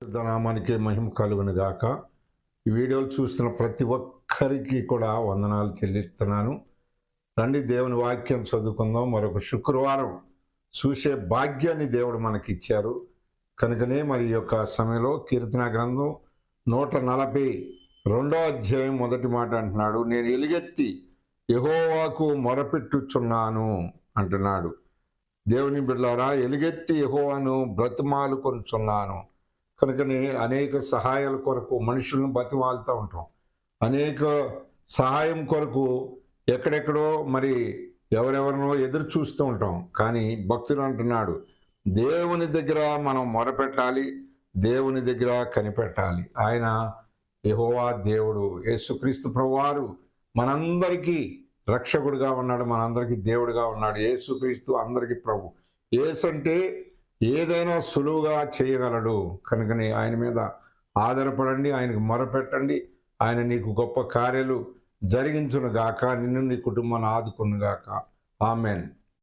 నామానికి మహిమ కలుగును గాక. ఈ వీడియోలు చూస్తున్న ప్రతి ఒక్కరికి కూడా వందనాలు చెల్లిస్తున్నాను. రండి దేవుని వాక్యం చదువుకుందాం. మరొక శుక్రవారం చూసే భాగ్యాన్ని దేవుడు మనకి ఇచ్చారు కనుకనే మరి ఈ యొక్క సమయంలో కీర్తన గ్రంథం 142వ అధ్యాయం మొదటి మాట అంటున్నాడు, నేను ఎలుగెత్తి యెహోవాకు మొరపెట్టుచున్నాను అంటున్నాడు. దేవుని బిడ్డలారా, ఎలుగెత్తి యెహోవాను బ్రతిమాలుకొనుచున్నాను. కనుకనే అనేక సహాయాల కొరకు మనుషులను బతిమాలుతూ ఉంటాం. అనేక సహాయం కొరకు ఎక్కడెక్కడో మరి ఎవరెవరినో ఎదురు చూస్తూ ఉంటాం. కానీ భక్తుడు అంటున్నాడు, దేవుని దగ్గర మనం మొరపెట్టాలి, దేవుని దగ్గర కనిపెట్టాలి. ఆయన యెహోవా దేవుడు, యేసుక్రీస్తు ప్రభువారు మనందరికీ రక్షకుడుగా ఉన్నాడు, మనందరికీ దేవుడుగా ఉన్నాడు. యేసుక్రీస్తు అందరికీ ప్రభు. యేసు అంటే ఏదైనా సులువుగా చేయగలడు. కనుకని ఆయన మీద ఆధారపడండి, ఆయనకు మొరపెట్టండి. ఆయన నీకు గొప్ప కార్యాలు జరిగించును గాక, నిన్ను నీ కుటుంబాన్ని ఆదుకును గాక. ఆమెన్.